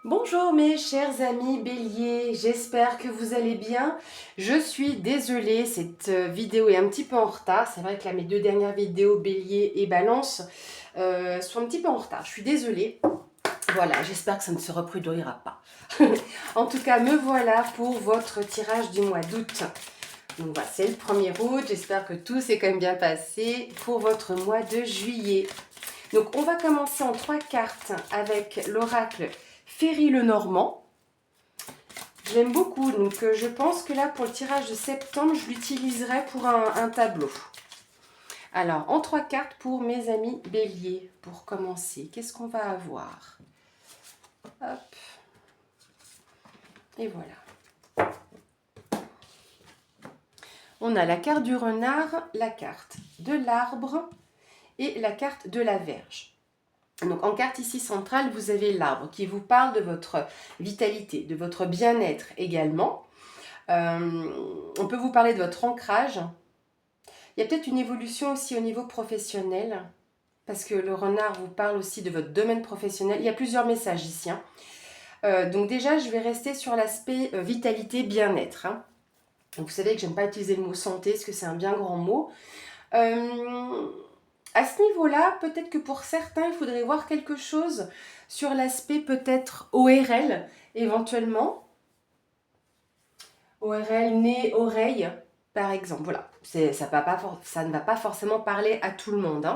Bonjour mes chers amis béliers, j'espère que vous allez bien. Je suis désolée, cette vidéo est un petit peu en retard. C'est vrai que là mes deux dernières vidéos bélier et balance sont un petit peu en retard. Je suis désolée. Voilà, j'espère que ça ne se reproduira pas. En tout cas, me voilà pour votre tirage du mois d'août. Donc voilà, c'est le 1er août. J'espère que tout s'est quand même bien passé pour votre mois de juillet. Donc on va commencer en 3 cartes avec l'oracle Ferry-le-Normand. Je l'aime beaucoup, donc je pense que là pour le tirage de septembre, je l'utiliserai pour un tableau. Alors, en 3 cartes pour mes amis béliers, pour commencer, qu'est-ce qu'on va avoir? Hop, et voilà. On a la carte du renard, la carte de l'arbre et la carte de la verge. Donc en carte ici centrale, vous avez l'arbre qui vous parle de votre vitalité, de votre bien-être également. On peut vous parler de votre ancrage. Il y a peut-être une évolution aussi au niveau professionnel, parce que le renard vous parle aussi de votre domaine professionnel. Il y a plusieurs messages ici. Donc déjà, je vais rester sur l'aspect vitalité, bien-être. Donc vous savez que j'aime pas utiliser le mot santé, parce que c'est un bien grand mot. À ce niveau-là, peut-être que pour certains, il faudrait voir quelque chose sur l'aspect peut-être ORL, éventuellement. ORL, nez, oreille, par exemple. Voilà, ça ne va pas forcément parler à tout le monde.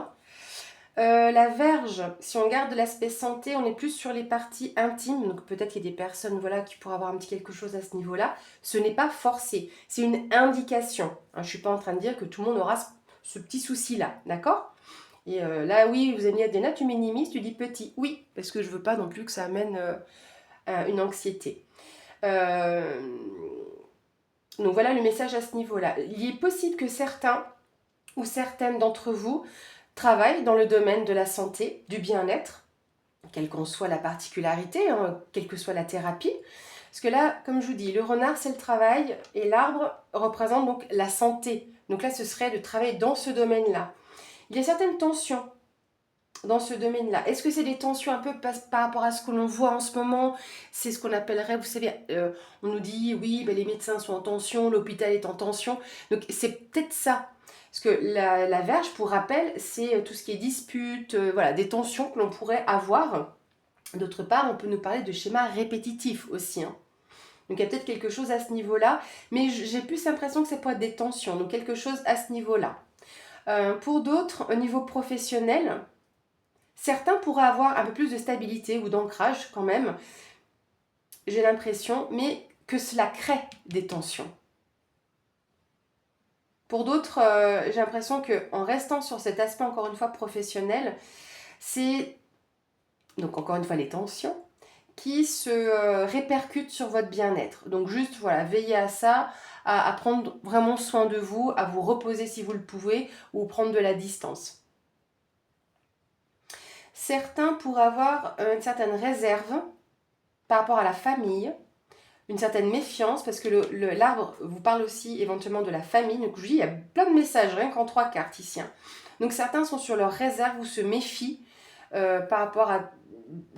La verge, si on regarde l'aspect santé, on est plus sur les parties intimes. Donc peut-être qu'il y a des personnes qui pourraient avoir un petit quelque chose à ce niveau-là. Ce n'est pas forcé, c'est une indication. Je ne suis pas en train de dire que tout le monde aura ce petit souci-là, d'accord? Et là, oui, vous avez dit, Diana, tu minimises, tu dis petit. Oui, parce que je veux pas non plus que ça amène une anxiété. Donc voilà le message à ce niveau-là. Il est possible que certains ou certaines d'entre vous travaillent dans le domaine de la santé, du bien-être, quelle qu'en soit la particularité, quelle que soit la thérapie. Parce que là, comme je vous dis, le renard, c'est le travail et l'arbre représente donc la santé. Donc là, ce serait de travailler dans ce domaine-là. Il y a certaines tensions dans ce domaine-là. Est-ce que c'est des tensions un peu par rapport à ce que l'on voit en ce moment? C'est ce qu'on appellerait, vous savez, on nous dit, oui, ben, les médecins sont en tension, l'hôpital est en tension. Donc c'est peut-être ça. Parce que la verge, pour rappel, c'est tout ce qui est dispute, voilà, des tensions que l'on pourrait avoir. D'autre part, on peut nous parler de schémas répétitifs aussi. Donc il y a peut-être quelque chose à ce niveau-là, mais j'ai plus l'impression que c'est pour être des tensions, donc quelque chose à ce niveau-là. Pour d'autres, au niveau professionnel, certains pourraient avoir un peu plus de stabilité ou d'ancrage quand même, j'ai l'impression, mais que cela crée des tensions. Pour d'autres, j'ai l'impression qu'en restant sur cet aspect, encore une fois, professionnel, c'est, donc encore une fois, les tensions qui se répercutent sur votre bien-être. Donc juste, voilà, veillez à ça, à prendre vraiment soin de vous, à vous reposer si vous le pouvez, ou prendre de la distance. Certains pourraient avoir une certaine réserve par rapport à la famille, une certaine méfiance, parce que l'arbre vous parle aussi éventuellement de la famille. Donc je vous dis, il y a plein de messages, rien qu'en 3 cartes ici. Donc certains sont sur leur réserve ou se méfient par rapport à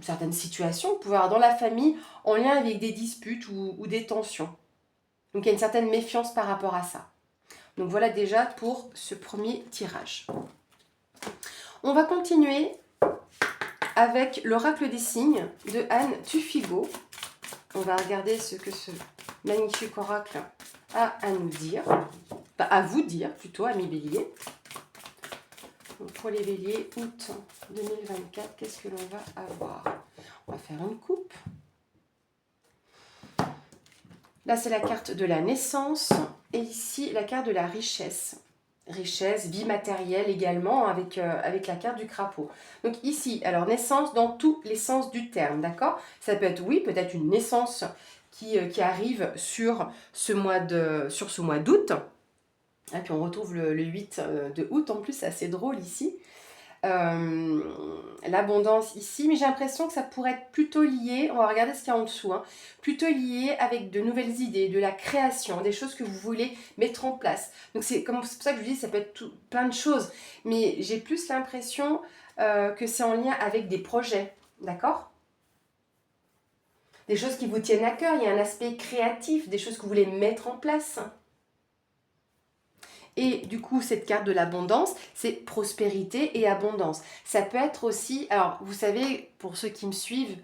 certaines situations que vous pouvez avoir dans la famille en lien avec des disputes ou des tensions. Donc il y a une certaine méfiance par rapport à ça. Donc voilà déjà pour ce premier tirage. On va continuer avec l'oracle des signes de Anne Tufigo. On va regarder ce que ce magnifique oracle a à nous dire. Enfin, à vous dire plutôt, amis béliers. Donc pour les béliers, août 2024, qu'est-ce que l'on va avoir? On va faire une coupe. Là, c'est la carte de la naissance. Et ici, la carte de la richesse. Richesse, vie matérielle également, avec la carte du crapaud. Donc ici, alors naissance dans tous les sens du terme, d'accord? Ça peut être, oui, peut-être une naissance qui arrive sur ce mois d'août. Et puis on retrouve le 8 de août, en plus, c'est assez drôle ici. L'abondance ici, mais j'ai l'impression que ça pourrait être plutôt lié, on va regarder ce qu'il y a en dessous, plutôt lié avec de nouvelles idées, de la création, des choses que vous voulez mettre en place. Donc c'est pour ça que je vous dis, ça peut être plein de choses, mais j'ai plus l'impression que c'est en lien avec des projets, d'accord? des choses qui vous tiennent à cœur, il y a un aspect créatif, des choses que vous voulez mettre en place. Et du coup, cette carte de l'abondance, c'est prospérité et abondance. Ça peut être aussi, alors vous savez, pour ceux qui me suivent,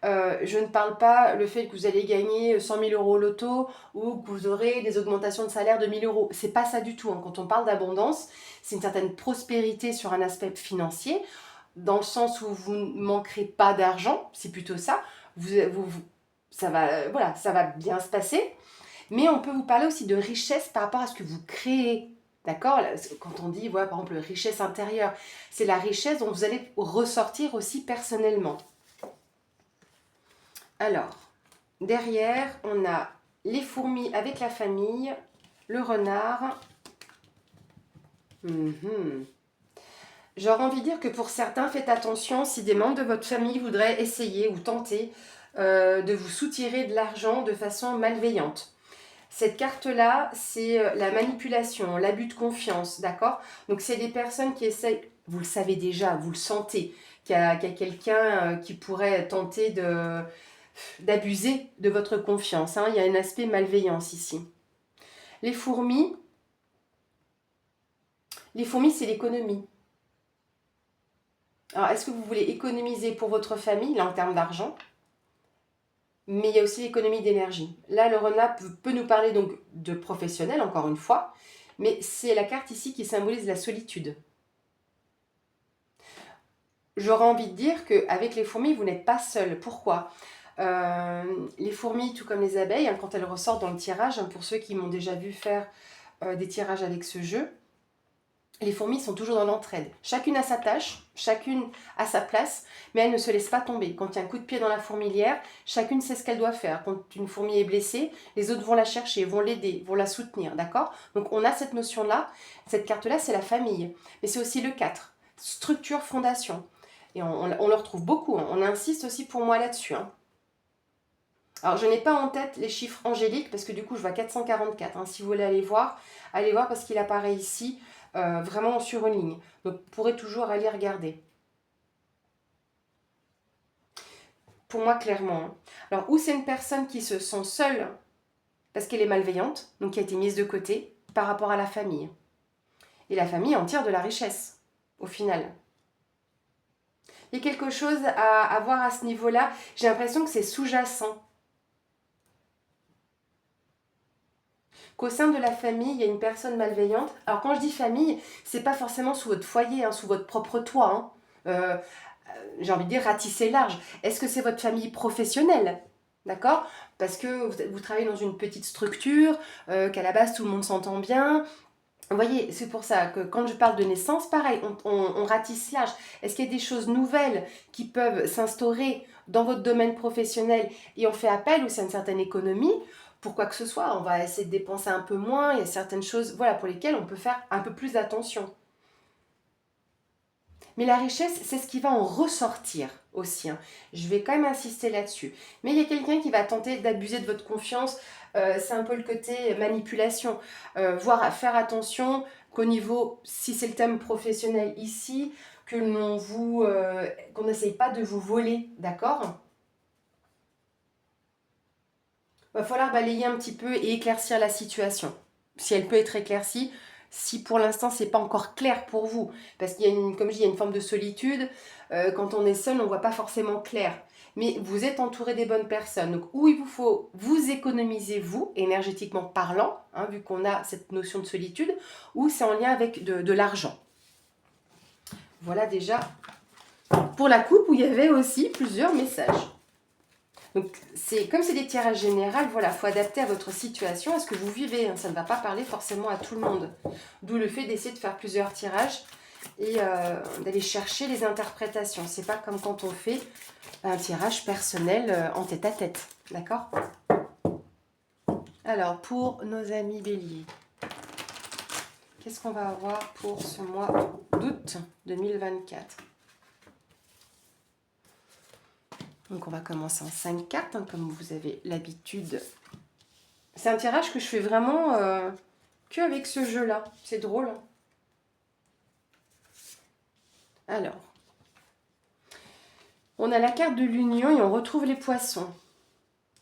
je ne parle pas le fait que vous allez gagner 100 000 euros au loto ou que vous aurez des augmentations de salaire de 1000 euros. C'est pas ça du tout, hein. Quand on parle d'abondance, c'est une certaine prospérité sur un aspect financier, dans le sens où vous ne manquerez pas d'argent, c'est plutôt ça. Ça va, voilà, ça va bien se passer. Mais on peut vous parler aussi de richesse par rapport à ce que vous créez. D'accord? Quand on dit, voilà, par exemple, richesse intérieure, c'est la richesse dont vous allez ressortir aussi personnellement. Alors, derrière, on a les fourmis avec la famille, le renard. J'aurais envie de dire que pour certains, faites attention si des membres de votre famille voudraient essayer ou tenter de vous soutirer de l'argent de façon malveillante. Cette carte-là, c'est la manipulation, l'abus de confiance, d'accord? Donc, c'est des personnes qui essayent, vous le savez déjà, vous le sentez, qu'il y a quelqu'un qui pourrait tenter d'abuser de votre confiance, hein. Il y a un aspect malveillance ici. Les fourmis, c'est l'économie. Alors, est-ce que vous voulez économiser pour votre famille, là, en termes d'argent? Mais il y a aussi l'économie d'énergie. Là, le renard peut nous parler donc de professionnel, encore une fois, mais c'est la carte ici qui symbolise la solitude. J'aurais envie de dire qu'avec les fourmis, vous n'êtes pas seul. Pourquoi? Les fourmis, tout comme les abeilles, hein, quand elles ressortent dans le tirage, hein, pour ceux qui m'ont déjà vu faire des tirages avec ce jeu, les fourmis sont toujours dans l'entraide. Chacune a sa tâche, chacune a sa place, mais elles ne se laissent pas tomber. Quand il y a un coup de pied dans la fourmilière, chacune sait ce qu'elle doit faire. Quand une fourmi est blessée, les autres vont la chercher, vont l'aider, vont la soutenir, d'accord? Donc on a cette notion-là. Cette carte-là, c'est la famille. Mais c'est aussi le 4, structure, fondation. Et on le retrouve beaucoup, hein. On insiste aussi pour moi là-dessus, hein. Alors, je n'ai pas en tête les chiffres angéliques parce que du coup, je vois 444. Hein. Si vous voulez allez voir parce qu'il apparaît ici vraiment sur une ligne. Donc, vous pourrez toujours aller regarder. Pour moi, clairement. Hein. Alors, ou c'est une personne qui se sent seule parce qu'elle est malveillante, donc qui a été mise de côté par rapport à la famille. Et la famille en tire de la richesse, au final. Il y a quelque chose à voir à ce niveau-là. J'ai l'impression que c'est sous-jacent. Qu'au sein de la famille, il y a une personne malveillante. Alors quand je dis famille, c'est pas forcément sous votre foyer, hein, sous votre propre toit. Hein. J'ai envie de dire ratisser large. Est-ce que c'est votre famille professionnelle? D'accord? Parce que vous travaillez dans une petite structure, qu'à la base tout le monde s'entend bien. Vous voyez, c'est pour ça que quand je parle de naissance, pareil, on ratisse large. Est-ce qu'il y a des choses nouvelles qui peuvent s'instaurer dans votre domaine professionnel et on fait appel aussi à une certaine économie pour quoi que ce soit? On va essayer de dépenser un peu moins. Il y a certaines choses, voilà, pour lesquelles on peut faire un peu plus attention. Mais la richesse, c'est ce qui va en ressortir aussi. Hein. Je vais quand même insister là-dessus. Mais il y a quelqu'un qui va tenter d'abuser de votre confiance. C'est un peu le côté manipulation. Voire faire attention qu'au niveau, si c'est le thème professionnel ici, qu'on n'essaye pas de vous voler, d'accord? Il va falloir balayer un petit peu et éclaircir la situation. Si elle peut être éclaircie, si pour l'instant c'est pas encore clair pour vous, parce qu'il y a comme je dis, il y a une forme de solitude. Quand on est seul, on voit pas forcément clair. Mais vous êtes entouré des bonnes personnes. Donc où il vous faut vous économiser vous, énergétiquement parlant, hein, vu qu'on a cette notion de solitude, ou c'est en lien avec de l'argent. Voilà déjà pour la coupe où il y avait aussi plusieurs messages. Donc, comme c'est des tirages généraux, voilà, il faut adapter à votre situation, à ce que vous vivez. Hein, ça ne va pas parler forcément à tout le monde. D'où le fait d'essayer de faire plusieurs tirages et d'aller chercher les interprétations. C'est pas comme quand on fait un tirage personnel en tête-à-tête. D'accord? Alors, pour nos amis béliers, qu'est-ce qu'on va avoir pour ce mois d'août 2024? Donc on va commencer en 5 cartes, hein, comme vous avez l'habitude. C'est un tirage que je fais vraiment que avec ce jeu-là. C'est drôle. Hein. Alors, on a la carte de l'union et on retrouve les poissons.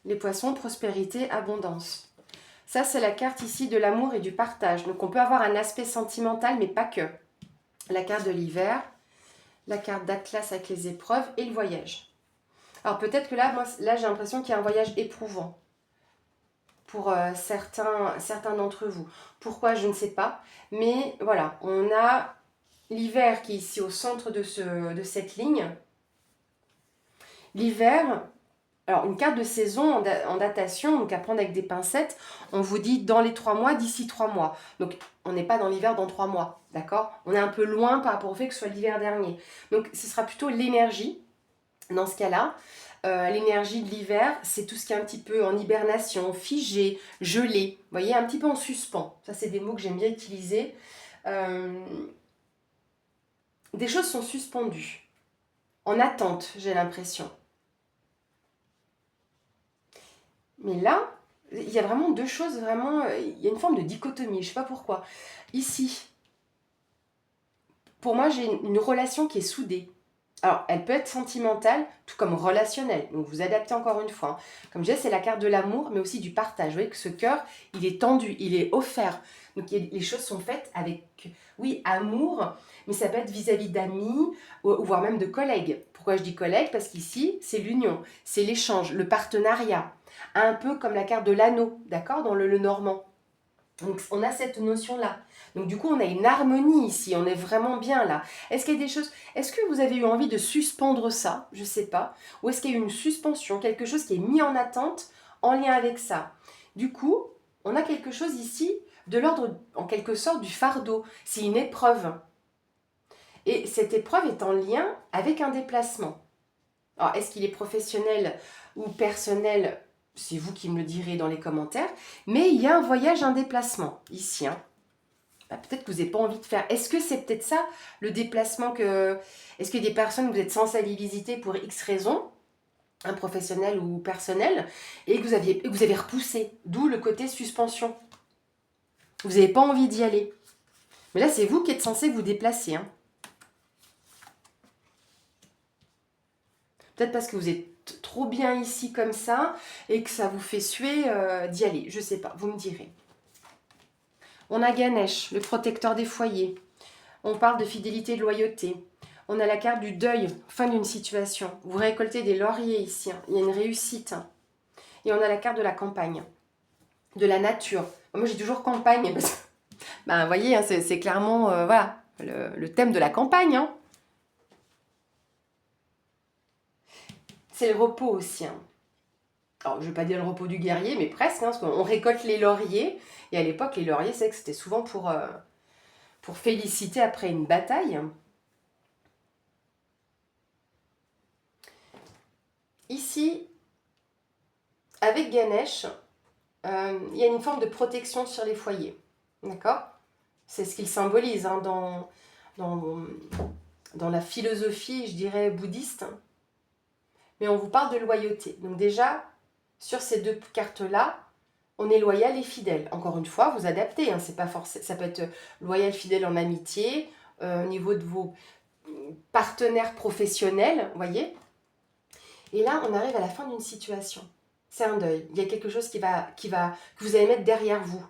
Les poissons, prospérité, abondance. Ça, c'est la carte ici de l'amour et du partage. Donc, on peut avoir un aspect sentimental, mais pas que. La carte de l'hiver, la carte d'Atlas avec les épreuves et le voyage. Alors, peut-être que là, moi, là, j'ai l'impression qu'il y a un voyage éprouvant pour certains d'entre vous. Pourquoi, je ne sais pas. Mais voilà, on a l'hiver qui est ici au centre de cette ligne. L'hiver, alors une carte de saison en datation, donc à prendre avec des pincettes, on vous dit dans les 3 mois, d'ici 3 mois. Donc on n'est pas dans l'hiver dans 3 mois, d'accord? On est un peu loin par rapport au fait que ce soit l'hiver dernier. Donc ce sera plutôt l'énergie dans ce cas-là. L'énergie de l'hiver, c'est tout ce qui est un petit peu en hibernation, figé, gelé, vous voyez, un petit peu en suspens. Ça, c'est des mots que j'aime bien utiliser. Des choses sont suspendues, en attente, j'ai l'impression. Mais là, il y a vraiment deux choses, vraiment, il y a une forme de dichotomie, je ne sais pas pourquoi. Ici, pour moi, j'ai une relation qui est soudée. Alors, elle peut être sentimentale, tout comme relationnelle. Donc, vous adaptez encore une fois. Comme je disais, c'est la carte de l'amour, mais aussi du partage. Vous voyez que ce cœur, il est tendu, il est offert. Donc, les choses sont faites avec, oui, amour, mais ça peut être vis-à-vis d'amis, ou voire même de collègues. Pourquoi je dis collègues? Parce qu'ici, c'est l'union, c'est l'échange, le partenariat. Un peu comme la carte de l'anneau, d'accord, dans le normand. Donc, on a cette notion-là. Donc, du coup, on a une harmonie ici. On est vraiment bien là. Est-ce qu'il y a des choses... Est-ce que vous avez eu envie de suspendre ça? Je ne sais pas. Ou est-ce qu'il y a eu une suspension? Quelque chose qui est mis en attente en lien avec ça? Du coup, on a quelque chose ici de l'ordre, en quelque sorte, du fardeau. C'est une épreuve. Et cette épreuve est en lien avec un déplacement. Alors, est-ce qu'il est professionnel ou personnel? C'est vous qui me le direz dans les commentaires. Mais il y a un voyage, un déplacement ici. Hein. Bah, peut-être que vous n'avez pas envie de faire. Est-ce que c'est peut-être ça, le déplacement que... Est-ce qu'il y a des personnes que vous êtes censés aller visiter pour X raisons, un professionnel ou personnel, et que vous avez repoussé, d'où le côté suspension. Vous n'avez pas envie d'y aller. Mais là, c'est vous qui êtes censé vous déplacer. Hein. Peut-être parce que vous êtes trop bien ici comme ça et que ça vous fait suer d'y aller. Je ne sais pas, vous me direz. On a Ganesh, le protecteur des foyers. On parle de fidélité et de loyauté. On a la carte du deuil, fin d'une situation. Vous récoltez des lauriers ici. Hein. Il y a une réussite. Et on a la carte de la campagne, de la nature. Moi, j'ai toujours campagne. Parce que, ben, vous voyez, hein, c'est clairement voilà, le thème de la campagne. Hein. C'est le repos aussi. Hein. Alors, je ne vais pas dire le repos du guerrier, mais presque. Hein, parce qu'on récolte les lauriers. Et à l'époque, les lauriers, c'est que c'était souvent pour féliciter après une bataille. Ici, avec Ganesh, il y a une forme de protection sur les foyers. D'accord? C'est ce qu'il symbolise hein, dans la philosophie, je dirais, bouddhiste. Mais on vous parle de loyauté. Donc déjà, sur ces deux cartes-là, on est loyal et fidèle. Encore une fois, vous adaptez. Hein, c'est pas forcément, ça peut être loyal, fidèle en amitié, au niveau de vos partenaires professionnels, vous voyez. Et là, on arrive à la fin d'une situation. C'est un deuil. Il y a quelque chose que vous allez mettre derrière vous.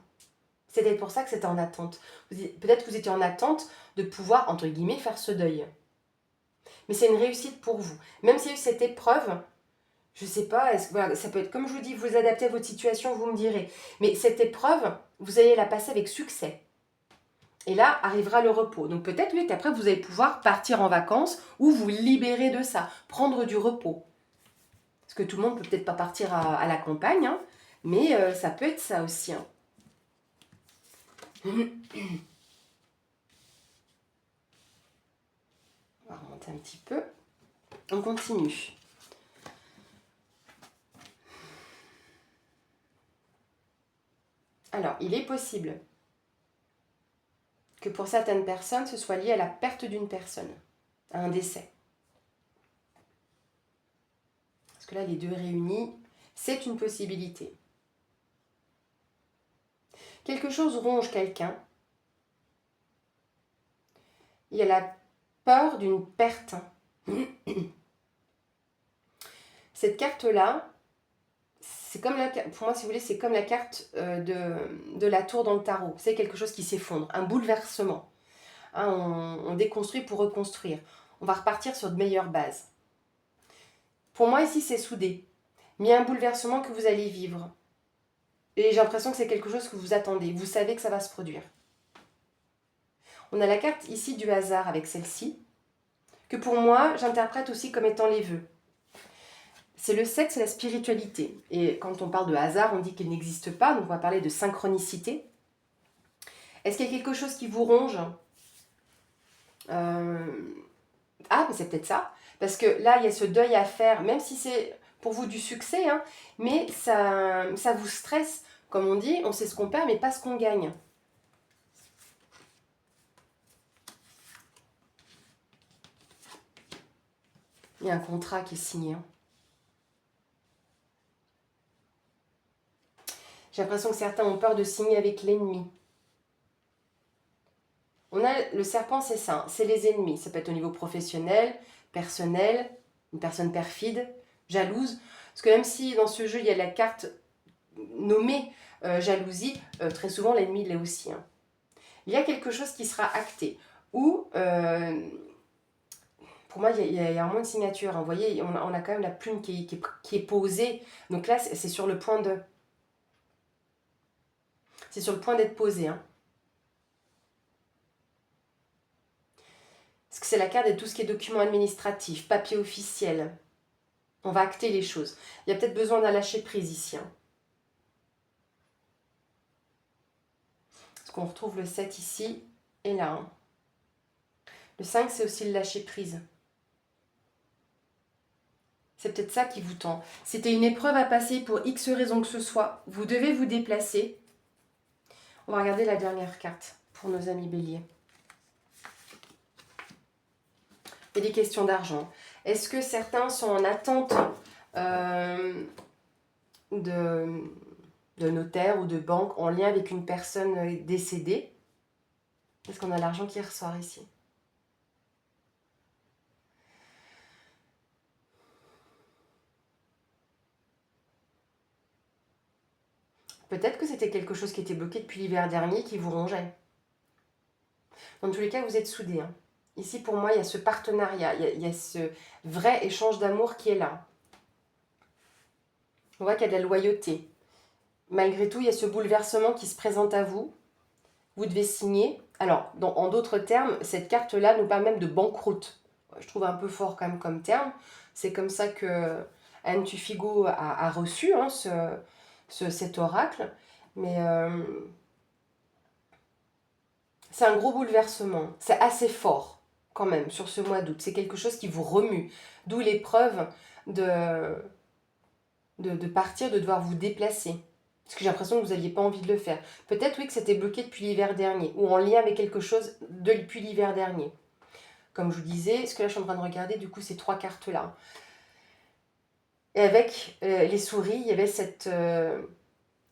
C'est peut-être pour ça que c'était en attente. Peut-être que vous étiez en attente de pouvoir, entre guillemets, faire ce deuil. Mais c'est une réussite pour vous. Même s'il y a eu cette épreuve, je ne sais pas, voilà, ça peut être comme je vous dis, vous adaptez à votre situation, vous me direz. Mais cette épreuve, vous allez la passer avec succès. Et là, arrivera le repos. Donc peut-être oui, qu'après, vous allez pouvoir partir en vacances ou vous libérer de ça, prendre du repos. Parce que tout le monde ne peut peut-être pas partir à la campagne, hein, mais ça peut être ça aussi. Hein. On va remonter un petit peu. On continue. Alors, il est possible que pour certaines personnes, ce soit lié à la perte d'une personne, à un décès. Parce que là, les deux réunis, c'est une possibilité. Quelque chose ronge quelqu'un. Il y a la peur d'une perte. Cette carte-là, C'est comme pour moi, si vous voulez, c'est comme la carte de la tour dans le tarot. C'est quelque chose qui s'effondre, un bouleversement. Hein, on déconstruit pour reconstruire. On va repartir sur de meilleures bases. Pour moi, ici, c'est soudé. Mais il y a un bouleversement que vous allez vivre. Et j'ai l'impression que c'est quelque chose que vous attendez. Vous savez que ça va se produire. On a la carte ici du hasard avec celle-ci, que pour moi, j'interprète aussi comme étant les vœux. C'est le 7, c'est la spiritualité. Et quand on parle de hasard, on dit qu'il n'existe pas, donc on va parler de synchronicité. Est-ce qu'il y a quelque chose qui vous ronge ? Ah, mais c'est peut-être ça. Parce que là, il y a ce deuil à faire, même si c'est pour vous du succès, hein, mais ça vous stresse. Comme on dit, on sait ce qu'on perd, mais pas ce qu'on gagne. Il y a un contrat qui est signé. Hein. J'ai l'impression que certains ont peur de signer avec l'ennemi. On a le serpent, c'est ça, c'est les ennemis. Ça peut être au niveau professionnel, personnel, une personne perfide, jalouse. Parce que même si dans ce jeu, il y a la carte nommée jalousie, très souvent l'ennemi l'est aussi. Hein. Il y a quelque chose qui sera acté. Ou, pour moi, il y a vraiment une signature. Hein. Vous voyez, on a quand même la plume qui est posée. Donc là, c'est sur le point de... C'est sur le point d'être posé. Hein. Parce que c'est la carte de tout ce qui est document administratif, papier officiel. On va acter les choses. Il y a peut-être besoin d'un lâcher-prise ici. Hein. Parce qu'on retrouve le 7 ici et là. Hein. Le 5, c'est aussi le lâcher-prise. C'est peut-être ça qui vous tend. C'était une épreuve à passer pour X raison que ce soit. Vous devez vous déplacer. On va regarder la dernière carte pour nos amis béliers. Il y a des questions d'argent. Est-ce que certains sont en attente de notaire ou de banque en lien avec une personne décédée? Est-ce qu'on a l'argent qui ressort ici? Peut-être que c'était quelque chose qui était bloqué depuis l'hiver dernier qui vous rongeait. Dans tous les cas, vous êtes soudés. Hein. Ici, pour moi, il y a ce partenariat, il y a ce vrai échange d'amour qui est là. On voit qu'il y a de la loyauté. Malgré tout, il y a ce bouleversement qui se présente à vous. Vous devez signer. Alors, en d'autres termes, cette carte-là nous parle même de banqueroute. Je trouve un peu fort quand même comme terme. C'est comme ça que Anne Tufigo a reçu hein, cet oracle. Mais c'est un gros bouleversement. C'est assez fort quand même sur ce mois d'août. C'est quelque chose qui vous remue. D'où l'épreuve de partir, de devoir vous déplacer. Parce que j'ai l'impression que vous n'aviez pas envie de le faire. Peut-être oui que c'était bloqué depuis l'hiver dernier. Ou en lien avec quelque chose depuis l'hiver dernier. Comme je vous disais, ce que là je suis en train de regarder, du coup, ces 3 cartes-là. Et avec les souris, il y avait cette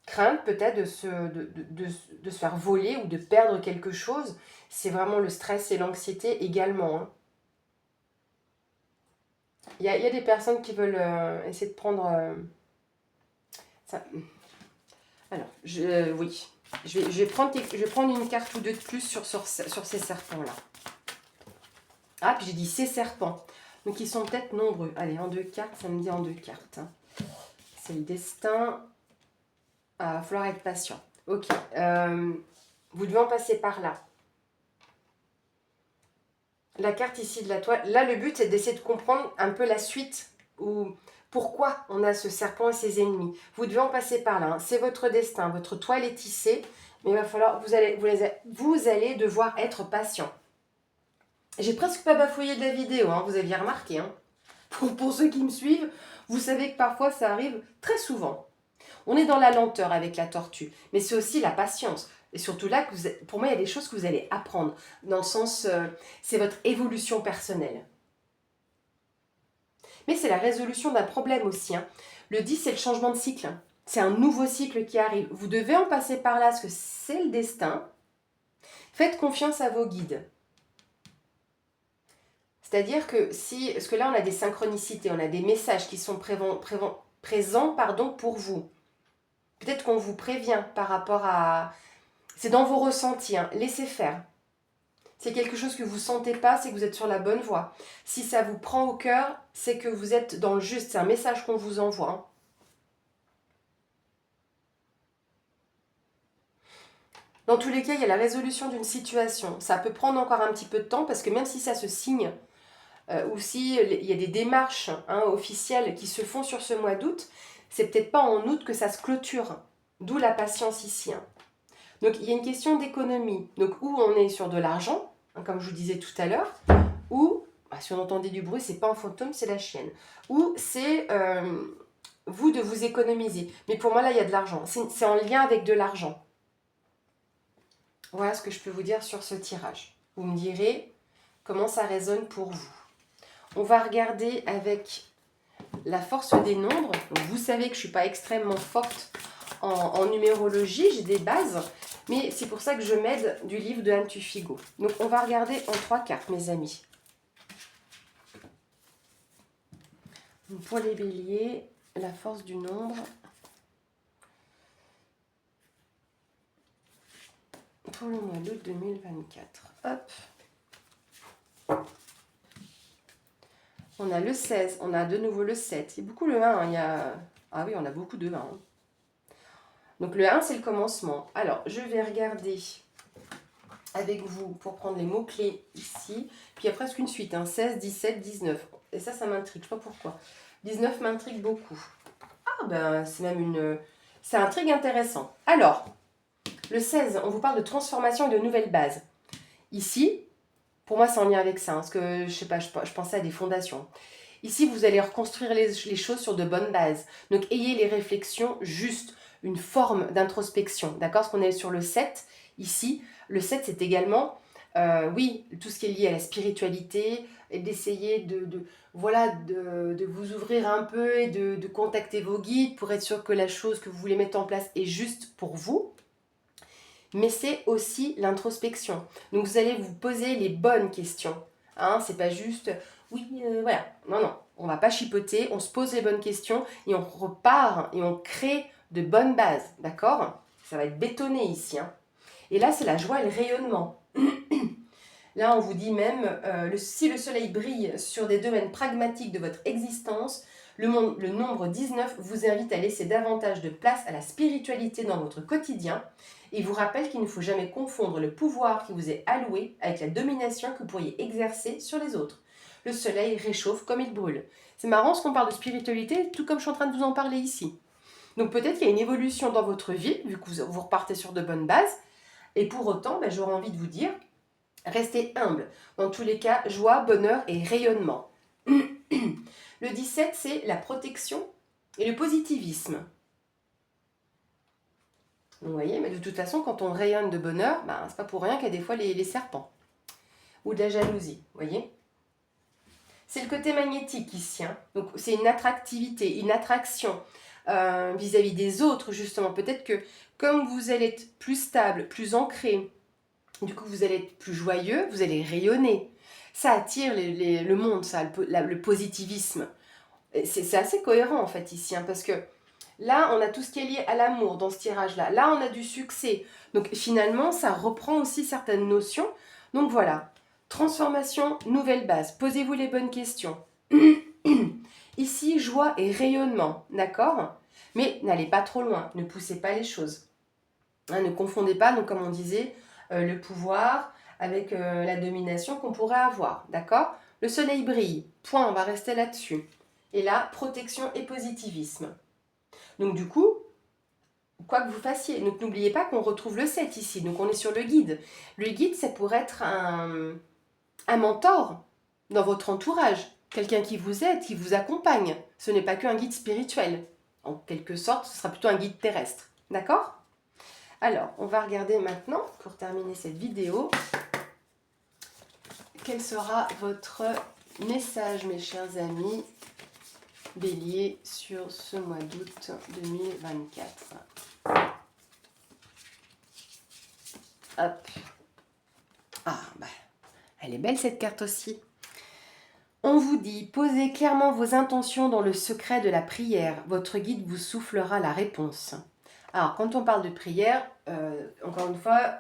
crainte peut-être de se faire voler ou de perdre quelque chose. C'est vraiment le stress et l'anxiété également. Hein. Il y a des personnes qui veulent essayer de prendre... ça. Alors, oui. Je vais prendre une carte ou deux de plus sur ces serpents-là. Ah, puis j'ai dit ces serpents. Donc, ils sont peut-être nombreux. Allez, en 2 cartes, ça me dit en 2 cartes. Hein. C'est le destin. Ah, il va falloir être patient. Ok. Vous devez en passer par là. La carte ici de la toile. Là, le but, c'est d'essayer de comprendre un peu la suite ou pourquoi on a ce serpent et ses ennemis. Vous devez en passer par là. Hein. C'est votre destin. Votre toile est tissée. Mais il va falloir... Vous allez devoir être patient. J'ai presque pas bafouillé de la vidéo, hein, vous aviez remarqué. Hein. Pour ceux qui me suivent, vous savez que parfois ça arrive très souvent. On est dans la lenteur avec la tortue, mais c'est aussi la patience. Et surtout là, pour moi, il y a des choses que vous allez apprendre. Dans le sens, c'est votre évolution personnelle. Mais c'est la résolution d'un problème aussi. Hein. Le 10, c'est le changement de cycle. C'est un nouveau cycle qui arrive. Vous devez en passer par là, parce que c'est le destin. Faites confiance à vos guides. C'est-à-dire que parce que là on a des synchronicités, on a des messages qui sont présent, pardon, pour vous. Peut-être qu'on vous prévient par rapport à... C'est dans vos ressentis, hein. Laissez faire. C'est quelque chose que vous ne sentez pas, c'est que vous êtes sur la bonne voie. Si ça vous prend au cœur, c'est que vous êtes dans le juste. C'est un message qu'on vous envoie, hein. Dans tous les cas, il y a la résolution d'une situation. Ça peut prendre encore un petit peu de temps parce que même si ça se signe, ou si il y a des démarches, hein, officielles qui se font sur ce mois d'août, c'est peut-être pas en août que ça se clôture. D'où la patience ici, hein. Donc il y a une question d'économie. Donc où on est sur de l'argent, hein, comme je vous disais tout à l'heure, ou, si on entendait du bruit, c'est pas un fantôme, c'est la chienne. Ou c'est vous de vous économiser. Mais pour moi là, il y a de l'argent. C'est en lien avec de l'argent. Voilà ce que je peux vous dire sur ce tirage. Vous me direz comment ça résonne pour vous. On va regarder avec la force des nombres. Donc, vous savez que je ne suis pas extrêmement forte en numérologie, j'ai des bases, mais c'est pour ça que je m'aide du livre de Anne Tufigo. Donc on va regarder en 3 cartes, mes amis. Donc, pour les béliers, la force du nombre. Pour le mois d'août 2024. Hop. On a le 16, on a de nouveau le 7. Il y a beaucoup le 1. Hein, il y a... Ah oui, on a beaucoup de 1. Hein. Donc le 1, c'est le commencement. Alors, je vais regarder avec vous pour prendre les mots-clés ici. Puis il y a presque une suite. Hein, 16, 17, 19. Et ça m'intrigue. Je ne sais pas pourquoi. 19 m'intrigue beaucoup. Ah ben, c'est même une... C'est un intrigue intéressant. Alors, le 16, on vous parle de transformation et de nouvelles bases. Ici, pour moi, c'est en lien avec ça. Hein, parce que, je sais pas, je pensais à des fondations. Ici, vous allez reconstruire les choses sur de bonnes bases. Donc, ayez les réflexions justes, une forme d'introspection. D'accord? Parce qu'on est sur le 7, ici. Le 7, c'est également, oui, tout ce qui est lié à la spiritualité, et d'essayer de vous ouvrir un peu et de contacter vos guides pour être sûr que la chose que vous voulez mettre en place est juste pour vous. Mais c'est aussi l'introspection. Donc, vous allez vous poser les bonnes questions. Hein, c'est pas juste... Oui, voilà. Non, non. On va pas chipoter, on se pose les bonnes questions et on repart et on crée de bonnes bases. D'accord? Ça va être bétonné ici. Hein. Et là, c'est la joie et le rayonnement. Là, on vous dit même, si le soleil brille sur des domaines pragmatiques de votre existence, le nombre 19 vous invite à laisser davantage de place à la spiritualité dans votre quotidien et vous rappelle qu'il ne faut jamais confondre le pouvoir qui vous est alloué avec la domination que vous pourriez exercer sur les autres. Le soleil réchauffe comme il brûle. C'est marrant ce qu'on parle de spiritualité, tout comme je suis en train de vous en parler ici. Donc peut-être qu'il y a une évolution dans votre vie, vu que vous repartez sur de bonnes bases, et pour autant, j'aurais envie de vous dire, restez humble. Dans tous les cas, joie, bonheur et rayonnement. Le 17, c'est la protection et le positivisme. Vous voyez, mais de toute façon, quand on rayonne de bonheur, c'est pas pour rien qu'il y a des fois les serpents. Ou de la jalousie, vous voyez. C'est le côté magnétique ici. Hein. Donc, c'est une attractivité, une attraction vis-à-vis des autres, justement. Peut-être que comme vous allez être plus stable, plus ancré, du coup, vous allez être plus joyeux, vous allez rayonner. Ça attire le monde, ça, le positivisme. C'est assez cohérent, en fait, ici, hein, parce que là, on a tout ce qui est lié à l'amour dans ce tirage-là. Là, on a du succès. Donc, finalement, ça reprend aussi certaines notions. Donc, voilà. Transformation, nouvelle base. Posez-vous les bonnes questions. Ici, joie et rayonnement, d'accord? Mais n'allez pas trop loin. Ne poussez pas les choses. Hein, ne confondez pas, donc, comme on disait, le pouvoir avec la domination qu'on pourrait avoir, d'accord? Le soleil brille. Point, on va rester là-dessus. Et là, protection et positivisme. Donc du coup, quoi que vous fassiez, donc n'oubliez pas qu'on retrouve le 7 ici, donc on est sur le guide. Le guide, ça pourrait être un mentor dans votre entourage, quelqu'un qui vous aide, qui vous accompagne. Ce n'est pas qu'un guide spirituel. En quelque sorte, ce sera plutôt un guide terrestre. D'accord? Alors, on va regarder maintenant, pour terminer cette vidéo, quel sera votre message, mes chers amis Bélier, sur ce mois d'août 2024. Hop. Ah, elle est belle cette carte aussi. On vous dit, posez clairement vos intentions dans le secret de la prière. Votre guide vous soufflera la réponse. Alors, quand on parle de prière, encore une fois,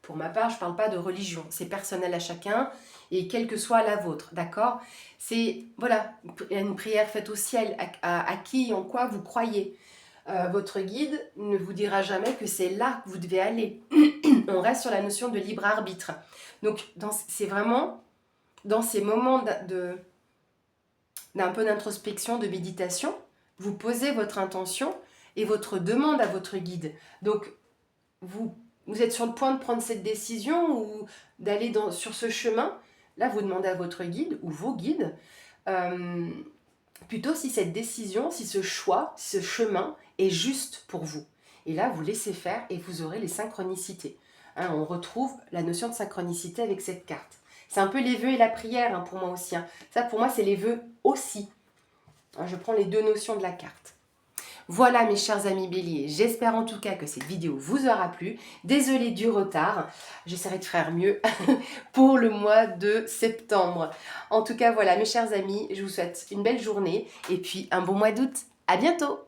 pour ma part, je ne parle pas de religion. C'est personnel à chacun et quelle que soit la vôtre, d'accord? C'est, voilà, une prière faite au ciel, à qui, en quoi vous croyez. Votre guide ne vous dira jamais que c'est là que vous devez aller. On reste sur la notion de libre arbitre. Donc, c'est vraiment dans ces moments d'un peu d'introspection, de méditation, vous posez votre intention et votre demande à votre guide. Donc, vous êtes sur le point de prendre cette décision ou d'aller sur ce chemin. Là, vous demandez à votre guide ou vos guides plutôt si cette décision, si ce choix, si ce chemin est juste pour vous. Et là, vous laissez faire et vous aurez les synchronicités. Hein, on retrouve la notion de synchronicité avec cette carte. C'est un peu les vœux et la prière hein, pour moi aussi. Hein. Ça, pour moi, c'est les vœux aussi. Hein, je prends les deux notions de la carte. Voilà mes chers amis béliers, j'espère en tout cas que cette vidéo vous aura plu. Désolée du retard, j'essaierai de faire mieux pour le mois de septembre. En tout cas voilà mes chers amis, je vous souhaite une belle journée et puis un bon mois d'août. À bientôt!